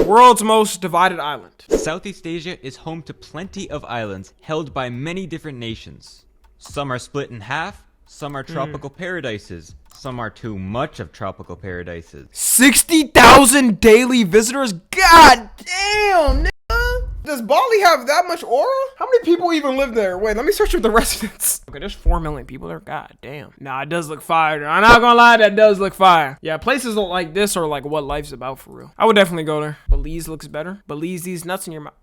World's most divided island. Southeast Asia is home to plenty of islands held by many different nations. Some are split in half, some are tropical paradises, some are too much of tropical paradises. 60,000 daily visitors? God damn, nigga. Does Bali have that much aura? How many people even live there? Wait, let me search with the residents. Okay, there's 4 million people there. God damn. Nah, it does look fire. I'm not gonna lie, that does look fire. Yeah, places like this are like what life's about for real. I would definitely go there. Belize looks better. Belize these nuts in your mouth.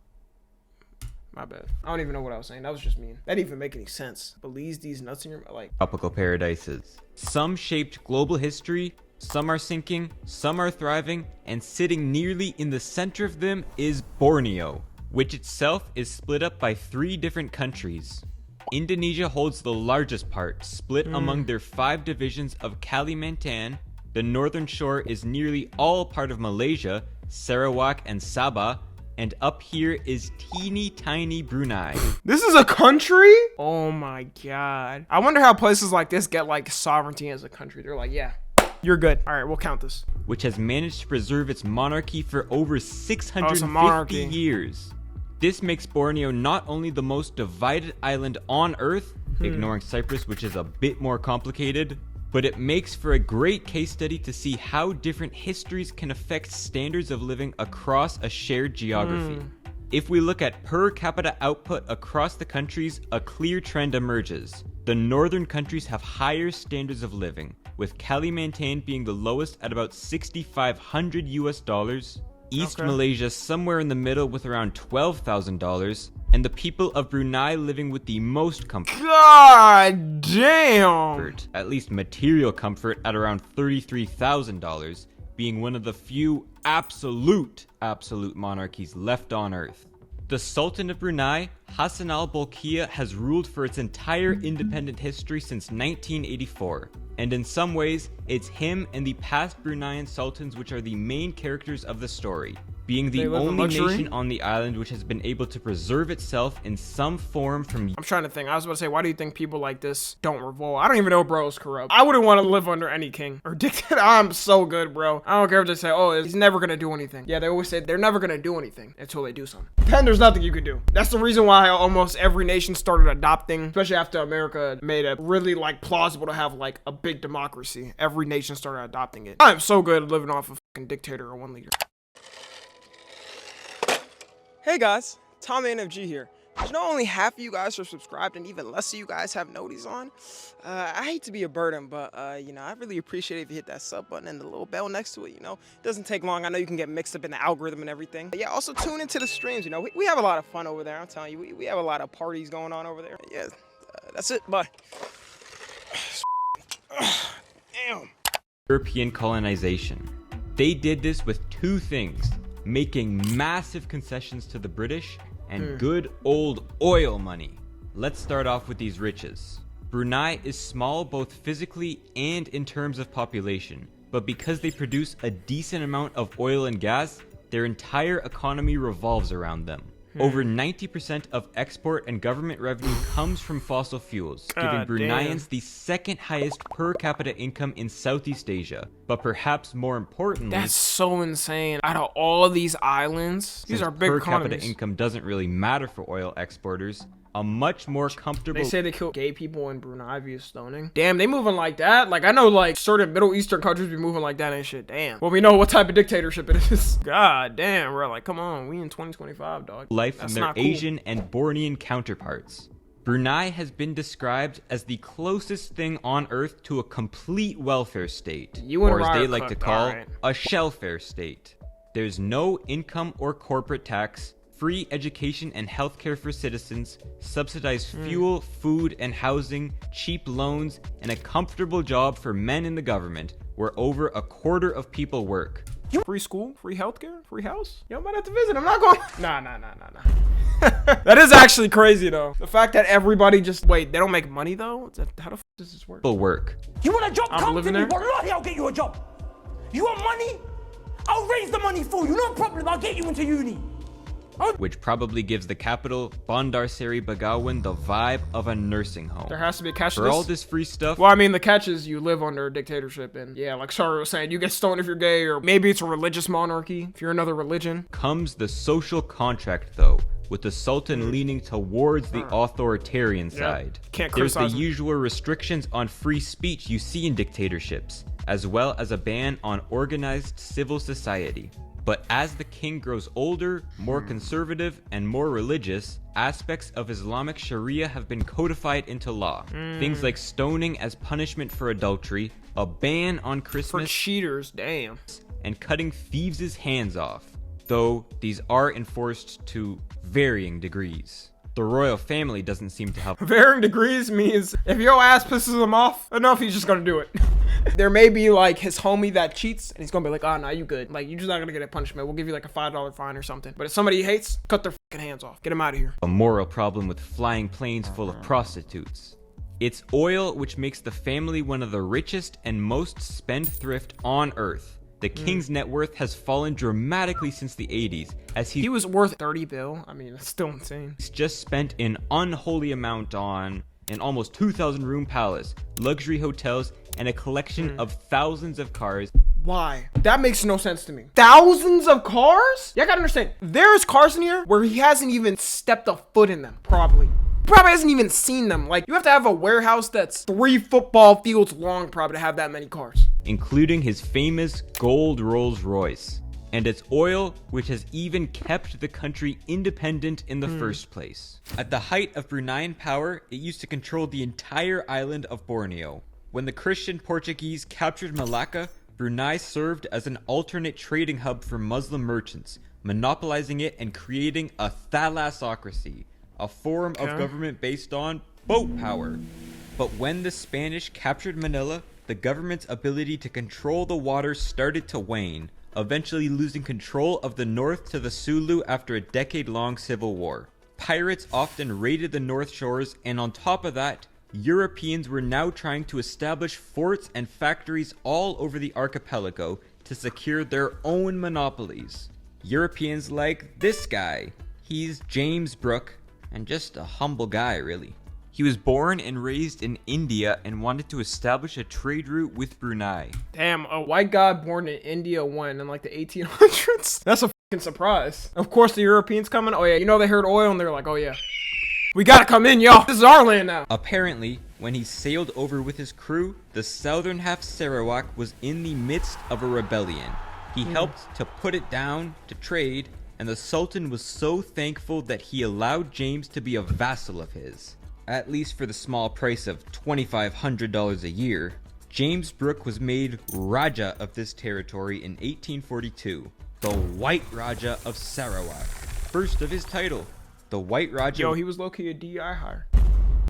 My bad. I don't even know what I was saying. That was just mean. That didn't even make any sense. Belize these nuts in your mouth. Like Tropical paradises. Some shaped global history, some are sinking, some are thriving, and sitting nearly in the center of them is Borneo, which itself is split up by 3 different countries. Indonesia holds the largest part, split among their 5 divisions of Kalimantan. The northern shore is nearly all part of Malaysia, Sarawak and Sabah, and up here is teeny tiny Brunei. This is a country? Oh my god. I wonder how places like this get like sovereignty as a country. They're like, yeah, you're good. All right, we'll count this. Which has managed to preserve its monarchy for over 650 years. This makes Borneo not only the most divided island on Earth, ignoring Cyprus, which is a bit more complicated, but it makes for a great case study to see how different histories can affect standards of living across a shared geography. If we look at per capita output across the countries, a clear trend emerges. The northern countries have higher standards of living, with Kalimantan being the lowest at about $6,500 US, East Malaysia somewhere in the middle with around $12,000, and the people of Brunei living with the most comfort. God damn! At least material comfort at around $33,000, being one of the few absolute monarchies left on Earth. The Sultan of Brunei, Hassan al-Bolkiah, has ruled for its entire independent history since 1984. And in some ways, it's him and the past Bruneian sultans which are the main characters of the story, being the only nation on the island which has been able to preserve itself in some form from... I'm trying to think. I was about to say, why do you think people like this don't revolt? I don't even know bro is corrupt. I wouldn't want to live under any king or dictator. I'm so good, bro. I don't care if they say, oh, he's never going to do anything. Yeah, they always say they're never going to do anything until they do something. Then there's nothing you could do. That's the reason why almost every nation started adopting, especially after America made it really like plausible to have like a big democracy. Every nation started adopting it. I'm so good at living off a fucking dictator or one leader. Hey guys, Tom NFG here. You know, only half of you guys are subscribed and even less of you guys have noties on. I hate to be a burden, but you know, I really appreciate it if you hit that sub button and the little bell next to it. You know, it doesn't take long. I know you can get mixed up in the algorithm and everything. But yeah, also tune into the streams. You know, we have a lot of fun over there. I'm telling you, we have a lot of parties going on over there. Yeah, that's it. Bye. Damn. European colonization. They did this with 2 things: making massive concessions to the British and good old oil money. Let's start off with these riches. Brunei is small both physically and in terms of population, but because they produce a decent amount of oil and gas, their entire economy revolves around them. Over 90% of export and government revenue comes from fossil fuels, giving Bruneians the 2nd highest per capita income in Southeast Asia. But perhaps more importantly, that's so insane. Out of all of these islands, these are big economies. Per capita income doesn't really matter for oil exporters. A much more comfortable... They say they kill gay people in Brunei via stoning. Damn, they moving like that? Like, I know, like, certain Middle Eastern countries be moving like that and shit. Damn. Well, we know what type of dictatorship it is. God damn, bro. Like, come on. We in 2025, dog. Life from their Asian and Bornean counterparts. Brunei has been described as the closest thing on Earth to a complete welfare state. Or as they like to call, a shellfare state. There's no income or corporate tax, free education and healthcare for citizens, subsidized fuel, food and housing, cheap loans, and a comfortable job for men in the government, where over 1/4 of people work. Free school, free healthcare, free house? Yo, I might have to visit. I'm not going. Nah. That is actually crazy though. The fact that everybody just wait, they don't make money though? How the f does this work? You want a job? Come to me. Wallahi, I'll get you a job. You want money? I'll raise the money for you. No problem. I'll get you into uni. which probably gives the capital, Bandar Seri Begawan, the vibe of a nursing home. There has to be a catch to For this. all this free stuff, Well, I mean, the catch is you live under a dictatorship, and yeah, like Shari was saying, you get stoned if you're gay, or maybe it's a religious monarchy if you're another religion. comes the social contract, though, with the Sultan leaning towards the authoritarian side. Can't There's the criticize him. usual restrictions on free speech you see in dictatorships, as well as a ban on organized civil society. But as the king grows older, more conservative, and more religious, aspects of Islamic Sharia have been codified into law. Things like stoning as punishment for adultery, a ban on For Christmas, cheaters, damn. and cutting thieves' hands off, though these are enforced to varying degrees. The royal family doesn't seem to have Varying degrees means if your ass pisses him off enough, he's just gonna do it. There may be like his homie that cheats, and he's gonna be like, oh, nah, you good. Like, you're just not gonna get a punishment. We'll give you like a $5 fine or something. But if somebody he hates, cut their fucking hands off. Get him out of here. a moral problem with flying planes full of prostitutes. It's oil which makes the family one of the richest and most spendthrift on earth. The king's net worth has fallen dramatically since the 80s, as He was worth 30 bill. I mean, that's still insane. he's just spent an unholy amount on an almost 2,000 room palace, luxury hotels, and a collection of thousands of cars. Why? That makes no sense to me. Thousands of cars? You gotta understand, there's cars in here where he hasn't even stepped a foot in them, probably hasn't even seen them. Like, you have to have a warehouse that's 3 football fields long probably to have that many cars. Including his famous gold Rolls Royce, and its oil, which has even kept the country independent in the first place. At the height of Bruneian power, it used to control the entire island of Borneo. When the Christian Portuguese captured Malacca, Brunei served as an alternate trading hub for Muslim merchants, monopolizing it and creating a thalassocracy, a form of government based on boat power. But when the Spanish captured Manila, the government's ability to control the waters started to wane, eventually losing control of the north to the Sulu after a decade-long civil war. Pirates often raided the north shores, and on top of that, Europeans were now trying to establish forts and factories all over the archipelago to secure their own monopolies. Europeans like this guy. He's James Brooke, and just a humble guy, really. He was born and raised in India and wanted to establish a trade route with Brunei. Damn, a white guy born in India won in like the 1800s? That's a fucking surprise. Of course, the Europeans coming. Oh yeah, you know, they heard oil and they're like, oh yeah, we gotta come in, y'all. This is our land now. Apparently, when he sailed over with his crew, the southern half Sarawak was in the midst of a rebellion. He helped to put it down to trade, and the Sultan was so thankful that he allowed James to be a vassal of his. At least for the small price of $2,500 a year, James Brooke was made Raja of this territory in 1842, the White Raja of Sarawak. First of his title, the White Raja Yo, he was low-key a DI hire.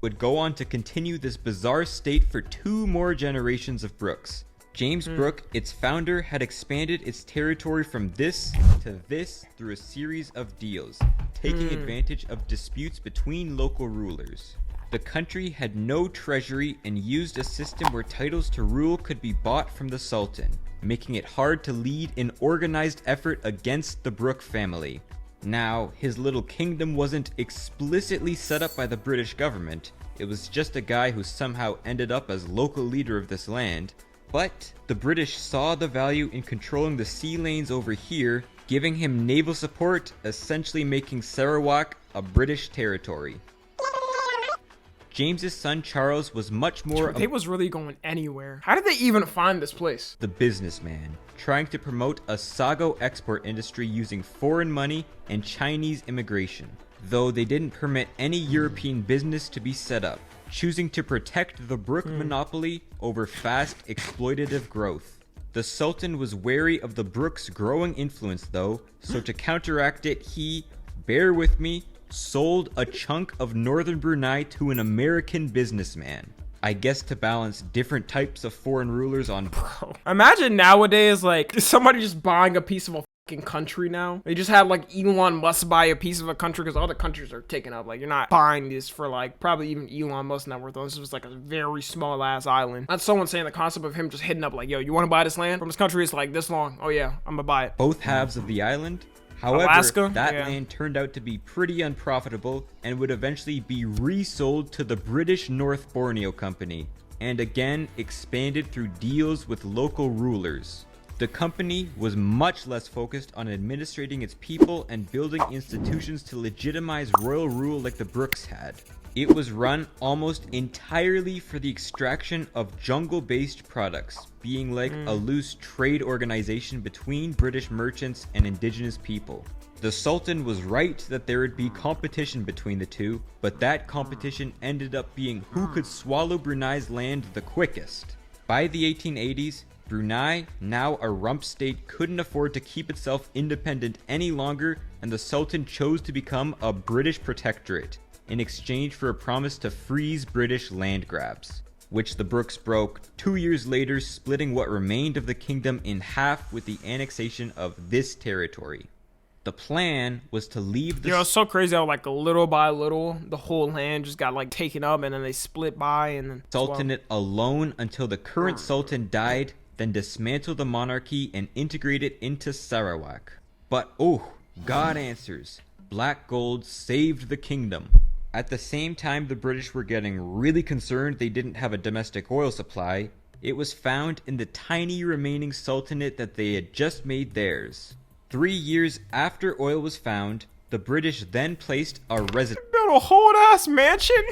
would go on to continue this bizarre state for 2 more generations of Brooks. James Brooke, its founder, had expanded its territory from this to this through a series of deals, taking advantage of disputes between local rulers. The country had no treasury and used a system where titles to rule could be bought from the Sultan, making it hard to lead an organized effort against the Brooke family. Now, his little kingdom wasn't explicitly set up by the British government, it was just a guy who somehow ended up as local leader of this land. But the British saw the value in controlling the sea lanes over here, giving him naval support, essentially making Sarawak a British territory. James's son Charles was much more They was really going anywhere. How did they even find this place? the businessman, trying to promote a sago export industry using foreign money and Chinese immigration, though they didn't permit any European business to be set up, choosing to protect the Brooke monopoly over fast exploitative growth. The Sultan was wary of the Brooks' growing influence though, so to counteract it he, bear with me, sold a chunk of northern Brunei to an American businessman. I guess to balance different types of foreign rulers on. Bro, imagine nowadays, like, somebody just buying a piece of a fucking country now. They just had, like, Elon Musk buy a piece of a country because all the countries are taken up. Like, you're not buying this for, like, probably even Elon Musk net worth. This was, like, a very small-ass island. That's someone saying the concept of him just hitting up, like, yo, you want to buy this land? From this country, it's, like, this long. Oh, yeah, I'm gonna buy it. Both halves of the island However, Alaska? that Yeah. land turned out to be pretty unprofitable and would eventually be resold to the British North Borneo Company, and again expanded through deals with local rulers. The company was much less focused on administrating its people and building institutions to legitimize royal rule like the Brooks had. It was run almost entirely for the extraction of jungle-based products, being like a loose trade organization between British merchants and indigenous people. The Sultan was right that there would be competition between the two, but that competition ended up being who could swallow Brunei's land the quickest. By the 1880s, Brunei, now a rump state, couldn't afford to keep itself independent any longer, and the Sultan chose to become a British protectorate in exchange for a promise to freeze British land grabs, which the Brooks broke 2 years later, splitting what remained of the kingdom in half with the annexation of this territory. The plan was to leave the It's so crazy how like little by little the whole land just got like taken up, and then they split by, and then Sultanate alone until the current Sultan died, then dismantle the monarchy and integrate it into Sarawak. But oh, God answers. Black gold saved the kingdom. At the same time the British were getting really concerned they didn't have a domestic oil supply, it was found in the tiny remaining sultanate that they had just made theirs. 3 years after oil was found, the British then placed a resident built a whole ass mansion.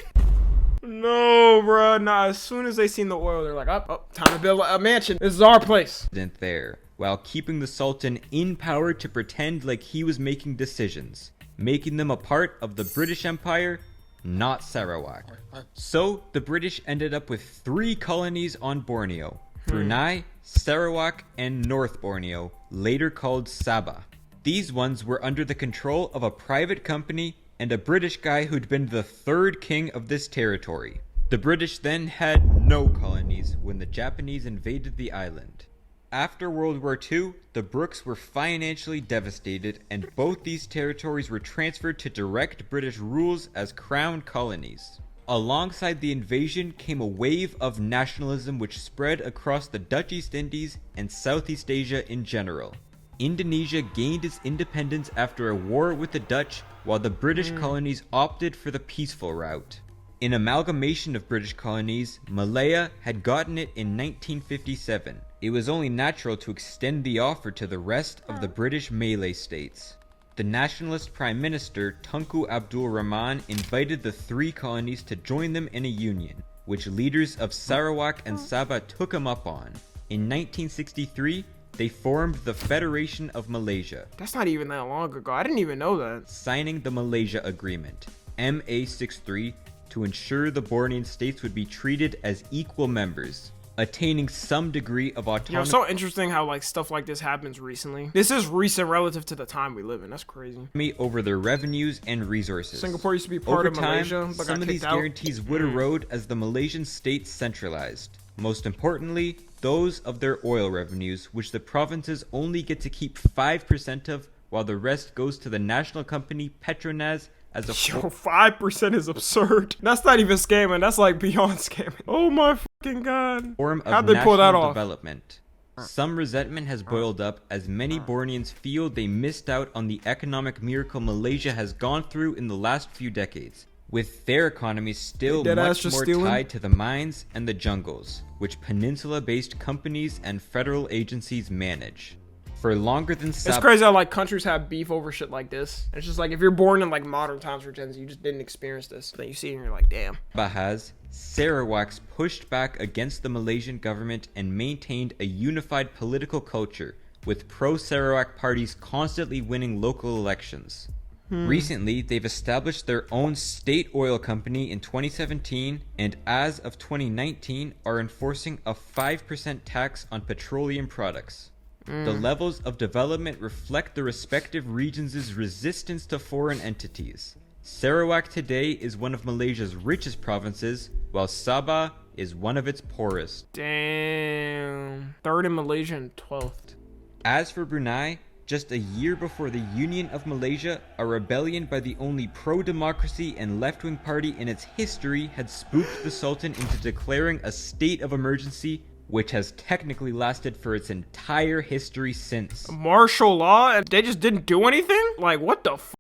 No, bruh. Nah, as soon as they seen the oil, they're like, oh, time to build a mansion. This is our place. there, while keeping the Sultan in power to pretend like he was making decisions, making them a part of the British Empire, not Sarawak. So, the British ended up with 3 colonies on Borneo: Brunei, Sarawak, and North Borneo, later called Sabah. These ones were under the control of a private company and a British guy who'd been the 3rd king of this territory. The British then had no colonies when the Japanese invaded the island. After World War II, the Brooks were financially devastated, and both these territories were transferred to direct British rules as crown colonies. Alongside the invasion came a wave of nationalism which spread across the Dutch East Indies and Southeast Asia in general. Indonesia gained its independence after a war with the Dutch, while the British colonies opted for the peaceful route. In amalgamation of British colonies, Malaya had gotten it in 1957. It was only natural to extend the offer to the rest of the British Malay states. The nationalist Prime Minister Tunku Abdul Rahman invited the 3 colonies to join them in a union, which leaders of Sarawak and Sabah took him up on. In 1963, they formed the Federation of Malaysia, That's not even that long ago. I didn't even know that. signing the Malaysia Agreement, MA63, to ensure the Bornean states would be treated as equal members, attaining some degree of autonomy It's so interesting how like stuff like this happens recently. This is recent relative to the time we live in. That's crazy. over their revenues and resources. Singapore used to be part Over of time, Malaysia, but some got of these kicked out. guarantees would erode as the Malaysian state centralized. Most importantly, those of their oil revenues, which the provinces only get to keep 5% of, while the rest goes to the national company Petronas as a Yo, 5% is absurd. That's not even scamming. That's like beyond scamming. Oh my fucking god. form of How'd they pull that national off? development. Some resentment has boiled up as many Borneans feel they missed out on the economic miracle Malaysia has gone through in the last few decades, with their economies still Dead ass much just more stealing? tied to the mines and the jungles, which peninsula-based companies and federal agencies manage. For longer than It's Sabah crazy how like countries have beef over shit like this. It's just like if you're born in like modern times for Gen Z, you just didn't experience this. Then you see it and you're like, damn. has, Sarawak's pushed back against the Malaysian government and maintained a unified political culture, with pro-Sarawak parties constantly winning local elections. Recently, they've established their own state oil company in 2017, and as of 2019 are enforcing a 5% tax on petroleum products. The levels of development reflect the respective regions' resistance to foreign entities. Sarawak today is one of Malaysia's richest provinces, while Sabah is one of its poorest. Damn. 3rd in Malaysia and 12th. As for Brunei, just a year before the Union of Malaysia, a rebellion by the only pro-democracy and left-wing party in its history had spooked the Sultan into declaring a state of emergency, which has technically lasted for its entire history since. Martial law, and they just didn't do anything? Like, what the f?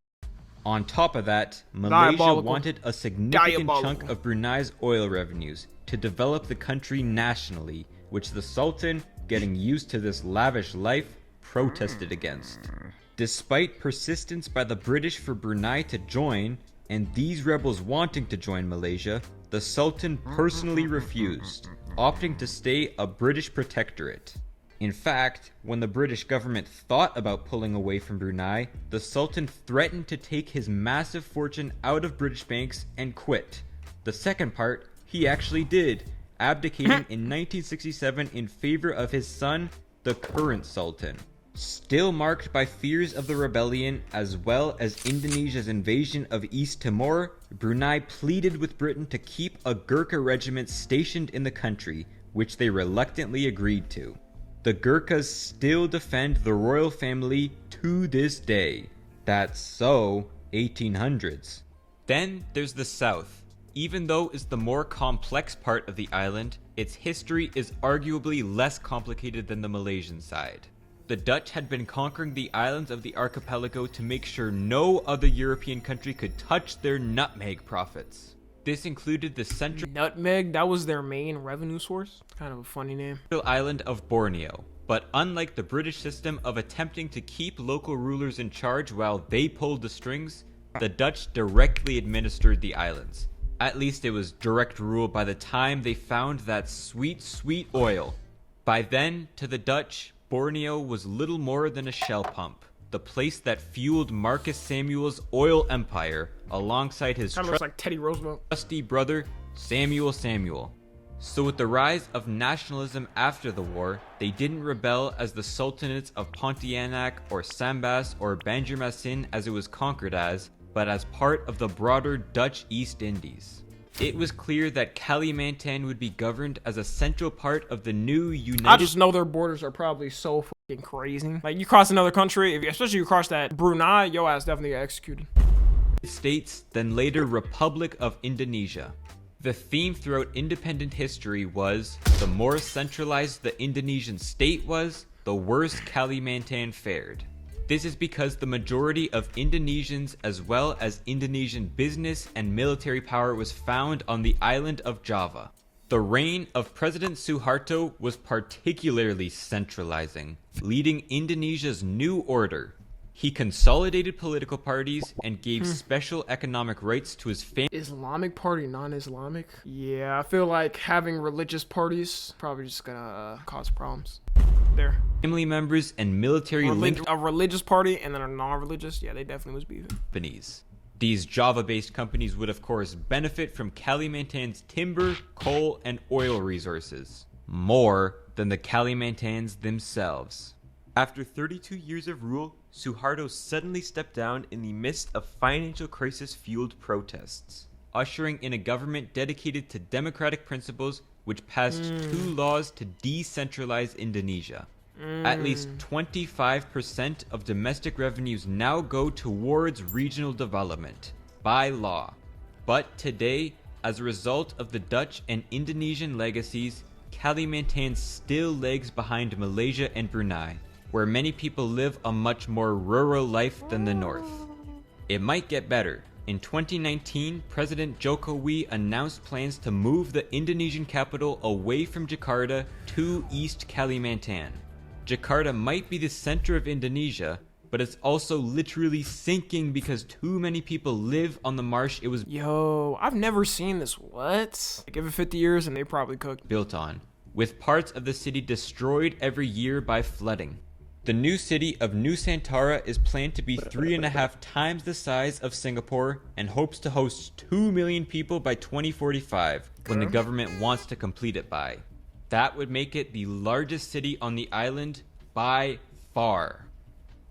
On top of that, Malaysia Diabolical. wanted a significant Diabolical. chunk of Brunei's oil revenues to develop the country nationally, which the Sultan, getting used to this lavish life, protested against. Despite persistence by the British for Brunei to join, and these rebels wanting to join Malaysia, the Sultan personally refused, opting to stay a British protectorate. In fact, when the British government thought about pulling away from Brunei, the Sultan threatened to take his massive fortune out of British banks and quit. The second part, he actually did, abdicating in 1967 in favor of his son, the current Sultan. Still marked by fears of the rebellion as well as Indonesia's invasion of East Timor, Brunei pleaded with Britain to keep a Gurkha regiment stationed in the country, which they reluctantly agreed to. The Gurkhas still defend the royal family to this day. That's so 1800s. Then there's the south. Even though it's the more complex part of the island, its history is arguably less complicated than the Malaysian side. The Dutch had been conquering the islands of the archipelago to make sure no other European country could touch their nutmeg profits. This included the central Nutmeg, that was their main revenue source? Kind of a funny name. island of Borneo. But unlike the British system of attempting to keep local rulers in charge while they pulled the strings, the Dutch directly administered the islands. At least it was direct rule by the time they found that sweet, sweet oil. By then, to the Dutch, Borneo was little more than a shell pump, the place that fueled Marcus Samuel's oil empire alongside his Kind of looks like Teddy Roosevelt. trusty brother, Samuel. So with the rise of nationalism after the war, they didn't rebel as the sultanates of Pontianak or Sambas or Banjarmasin as it was conquered as, but as part of the broader Dutch East Indies. It was clear that Kalimantan would be governed as a central part of the new United I just know their borders are probably so fucking crazy. Like, you cross another country, especially you cross that Brunei, your ass definitely get executed. States, then later Republic of Indonesia. The theme throughout independent history was, the more centralized the Indonesian state was, the worse Kalimantan fared. This is because the majority of Indonesians as well as Indonesian business and military power was found on the island of Java. The reign of President Suharto was particularly centralizing, leading Indonesia's new order. He consolidated political parties and gave special economic rights to his family. Islamic party, non-Islamic? Yeah, I feel like having religious parties probably just gonna cause problems. There. Family members and military linked A religious party and then a non-religious, yeah, they definitely was beefing. companies. These Java-based companies would of course benefit from Kalimantan's timber, coal, and oil resources, more than the Kalimantans themselves. After 32 years of rule, Suharto suddenly stepped down in the midst of financial crisis-fueled protests, ushering in a government dedicated to democratic principles which passed 2 laws to decentralize Indonesia. At least 25% of domestic revenues now go towards regional development, by law. But today, as a result of the Dutch and Indonesian legacies, Kalimantan still lags behind Malaysia and Brunei, where many people live a much more rural life than the north. It might get better. In 2019, President Jokowi announced plans to move the Indonesian capital away from Jakarta to East Kalimantan. Jakarta might be the center of Indonesia, but it's also literally sinking because too many people live on the marsh it was Yo, I've never seen this. What? Give it 50 years and they probably cooked. built on, with parts of the city destroyed every year by flooding. The new city of Nusantara is planned to be 3.5 times the size of Singapore and hopes to host 2 million people by 2045, when the government wants to complete it by. That would make it the largest city on the island by far.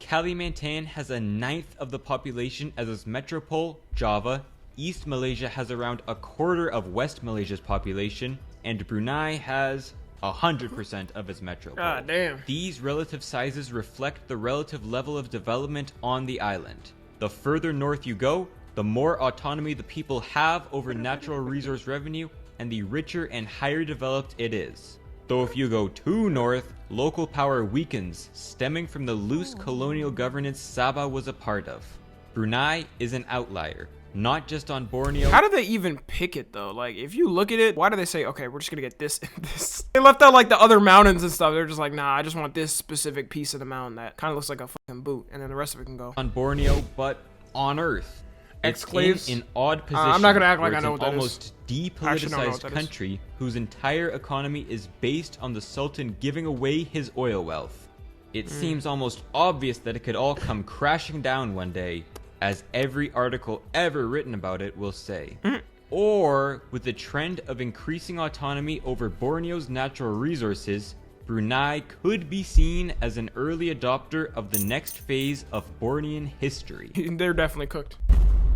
Kalimantan has 1/9 of the population as its metropole, Java. East Malaysia has around 1/4 of West Malaysia's population, and Brunei has 100% of its metropole. God damn. These relative sizes reflect the relative level of development on the island. The further north you go, the more autonomy the people have over natural resource revenue, and the richer and higher developed it is. Though if you go too north, local power weakens, stemming from the loose colonial governance Sabah was a part of. Brunei is an outlier, not just on Borneo. How do they even pick it though? Like, if you look at it, why do they say, okay, we're just gonna get this and this? They left out like the other mountains and stuff. They're just like, nah, I just want this specific piece of the mountain that kind of looks like a fucking boot, and then the rest of it can go. On Borneo, but on Earth. Exclaves? In an odd position. I'm not gonna act like where I know it's what an that almost Actually, I don't know what depoliticized that is. country whose entire economy is based on the Sultan giving away his oil wealth. It seems almost obvious that it could all come crashing down one day, as every article ever written about it will say. Or, with the trend of increasing autonomy over Borneo's natural resources, Brunei could be seen as an early adopter of the next phase of Bornean history. They're definitely cooked.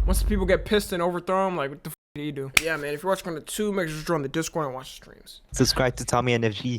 Once the people get pissed and overthrow them, like, what the f do you do? Yeah, man, if you're watching on the tube, make sure to join the Discord and watch the streams. Subscribe to Tommy NFG.